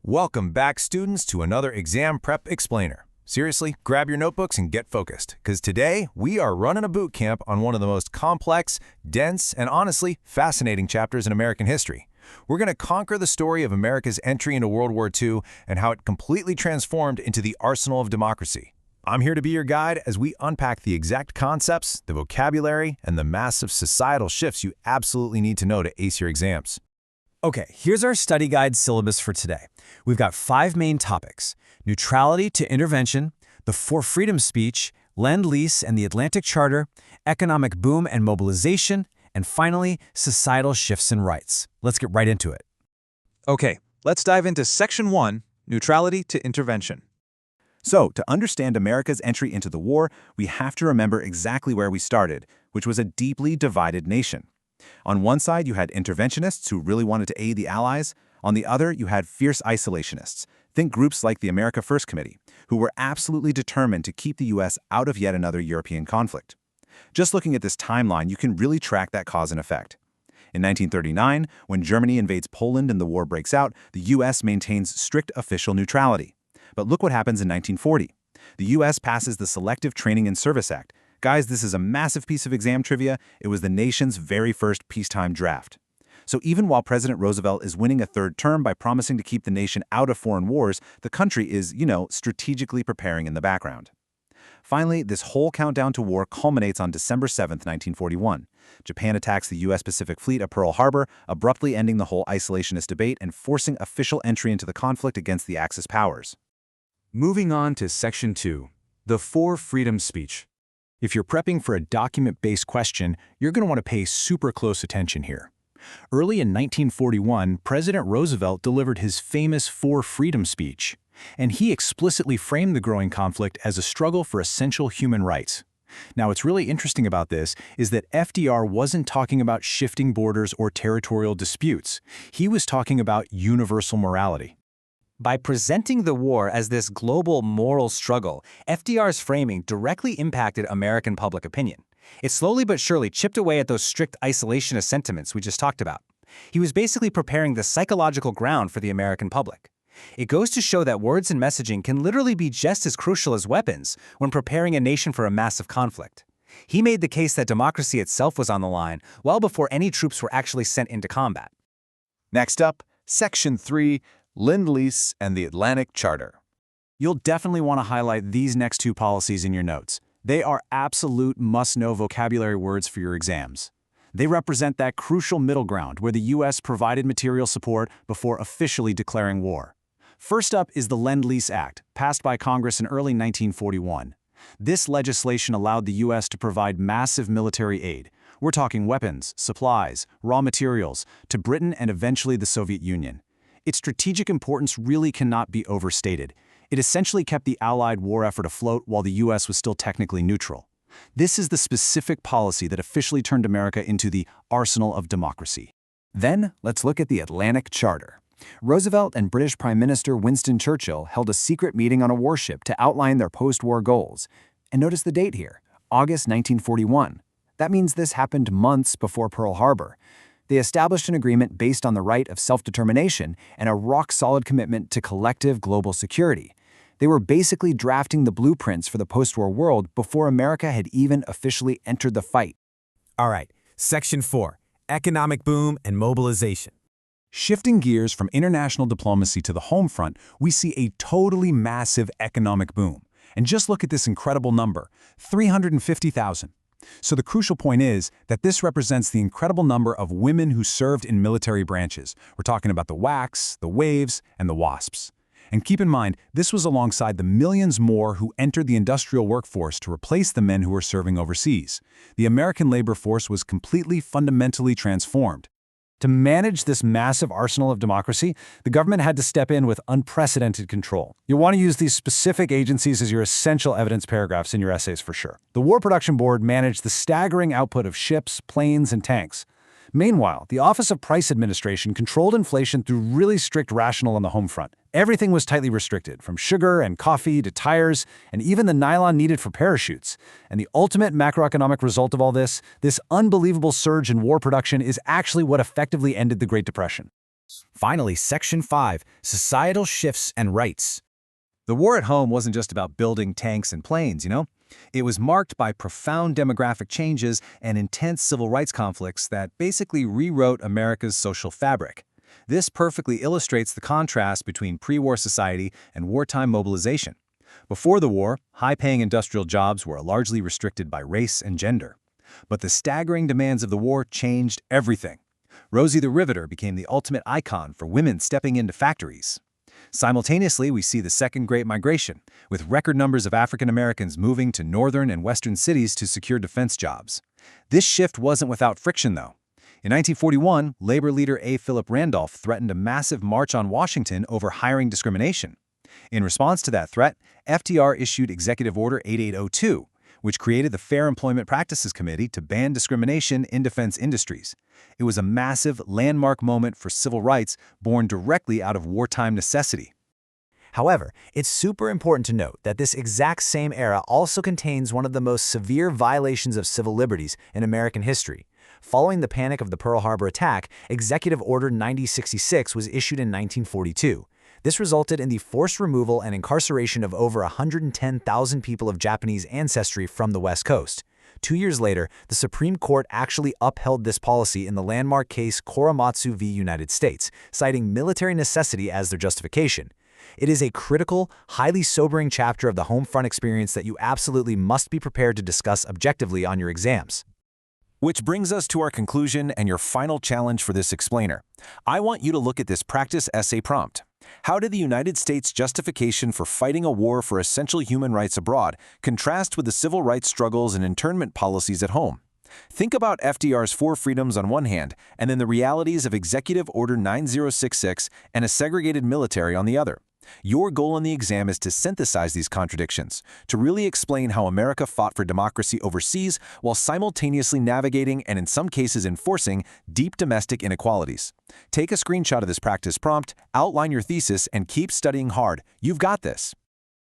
Welcome back, students, to another Exam Prep Explainer. Seriously, grab your notebooks and get focused, because today we are running a boot camp on one of the most complex, dense, and honestly fascinating chapters in American history. We're going to conquer the story of America's entry into World War II and how it completely transformed into the arsenal of democracy. I'm here to be your guide as we unpack the exact concepts, the vocabulary, and the massive societal shifts you absolutely need to know to ace your exams. Okay, here's our study guide syllabus for today. We've got 5 main topics: neutrality to intervention, the Four Freedoms speech, Lend-Lease and the Atlantic Charter, economic boom and mobilization, and finally, societal shifts and rights. Let's get right into it. Okay, let's dive into Section 1, Neutrality to Intervention. So, to understand America's entry into the war, we have to remember exactly where we started, which was a deeply divided nation. On one side, you had interventionists who really wanted to aid the Allies. On the other, you had fierce isolationists. Think groups like the America First Committee, who were absolutely determined to keep the U.S. out of yet another European conflict. Just looking at this timeline, you can really track that cause and effect. In 1939, when Germany invades Poland and the war breaks out, the U.S. maintains strict official neutrality. But look what happens in 1940. The U.S. passes the Selective Training and Service Act. Guys, this is a massive piece of exam trivia. It was the nation's very first peacetime draft. So even while President Roosevelt is winning a third term by promising to keep the nation out of foreign wars, the country is, strategically preparing in the background. Finally, this whole countdown to war culminates on December 7, 1941. Japan attacks the U.S. Pacific Fleet at Pearl Harbor, abruptly ending the whole isolationist debate and forcing official entry into the conflict against the Axis powers. Moving on to Section 2, the Four Freedoms speech. If you're prepping for a document-based question, you're going to want to pay super close attention here. Early in 1941, President Roosevelt delivered his famous Four Freedoms speech, and he explicitly framed the growing conflict as a struggle for essential human rights. Now, what's really interesting about this is that FDR wasn't talking about shifting borders or territorial disputes. He was talking about universal morality. By presenting the war as this global moral struggle, FDR's framing directly impacted American public opinion. It slowly but surely chipped away at those strict isolationist sentiments we just talked about. He was basically preparing the psychological ground for the American public. It goes to show that words and messaging can literally be just as crucial as weapons when preparing a nation for a massive conflict. He made the case that democracy itself was on the line well before any troops were actually sent into combat. Next up, Section 3, Lend-Lease and the Atlantic Charter. You'll definitely want to highlight these next 2 policies in your notes. They are absolute must-know vocabulary words for your exams. They represent that crucial middle ground where the U.S. provided material support before officially declaring war. First up is the Lend-Lease Act, passed by Congress in early 1941. This legislation allowed the U.S. to provide massive military aid. We're talking weapons, supplies, raw materials, to Britain and eventually the Soviet Union. Its strategic importance really cannot be overstated. It essentially kept the Allied war effort afloat while the U.S. was still technically neutral. This is the specific policy that officially turned America into the arsenal of democracy. Then, let's look at the Atlantic Charter. Roosevelt and British Prime Minister Winston Churchill held a secret meeting on a warship to outline their post-war goals. And notice the date here, August 1941. That means this happened months before Pearl Harbor. They established an agreement based on the right of self-determination and a rock-solid commitment to collective global security. They were basically drafting the blueprints for the post-war world before America had even officially entered the fight. All right, Section 4, Economic Boom and Mobilization. Shifting gears from international diplomacy to the home front, we see a totally massive economic boom. And just look at this incredible number, 350,000. So the crucial point is that this represents the incredible number of women who served in military branches. We're talking about the WACs, the WAVES, and the WASPs. And keep in mind, this was alongside the millions more who entered the industrial workforce to replace the men who were serving overseas. The American labor force was completely, fundamentally transformed. To manage this massive arsenal of democracy, the government had to step in with unprecedented control. You'll want to use these specific agencies as your essential evidence paragraphs in your essays for sure. The War Production Board managed the staggering output of ships, planes, and tanks. Meanwhile, the Office of Price Administration controlled inflation through really strict rationale on the home front. Everything was tightly restricted, from sugar and coffee to tires, and even the nylon needed for parachutes. And the ultimate macroeconomic result of all this unbelievable surge in war production, is actually what effectively ended the Great Depression. Finally, Section 5, Societal Shifts and Rights. The war at home wasn't just about building tanks and planes, you know? It was marked by profound demographic changes and intense civil rights conflicts that basically rewrote America's social fabric. This perfectly illustrates the contrast between pre-war society and wartime mobilization. Before the war, high-paying industrial jobs were largely restricted by race and gender. But the staggering demands of the war changed everything. Rosie the Riveter became the ultimate icon for women stepping into factories. Simultaneously, we see the Second Great Migration, with record numbers of African Americans moving to northern and western cities to secure defense jobs. This shift wasn't without friction, though. In 1941, labor leader A. Philip Randolph threatened a massive march on Washington over hiring discrimination. In response to that threat, FDR issued Executive Order 8802, which created the Fair Employment Practices Committee to ban discrimination in defense industries. It was a massive, landmark moment for civil rights born directly out of wartime necessity. However, it's super important to note that this exact same era also contains one of the most severe violations of civil liberties in American history. Following the panic of the Pearl Harbor attack, Executive Order 9066 was issued in 1942. This resulted in the forced removal and incarceration of over 110,000 people of Japanese ancestry from the West Coast. 2 years later, the Supreme Court actually upheld this policy in the landmark case Korematsu v. United States, citing military necessity as their justification. It is a critical, highly sobering chapter of the home front experience that you absolutely must be prepared to discuss objectively on your exams. Which brings us to our conclusion and your final challenge for this explainer. I want you to look at this practice essay prompt. How did the United States' justification for fighting a war for essential human rights abroad contrast with the civil rights struggles and internment policies at home? Think about FDR's 4 freedoms on one hand, and then the realities of Executive Order 9066 and a segregated military on the other. Your goal in the exam is to synthesize these contradictions, to really explain how America fought for democracy overseas while simultaneously navigating and in some cases enforcing deep domestic inequalities. Take a screenshot of this practice prompt, outline your thesis, and keep studying hard. You've got this.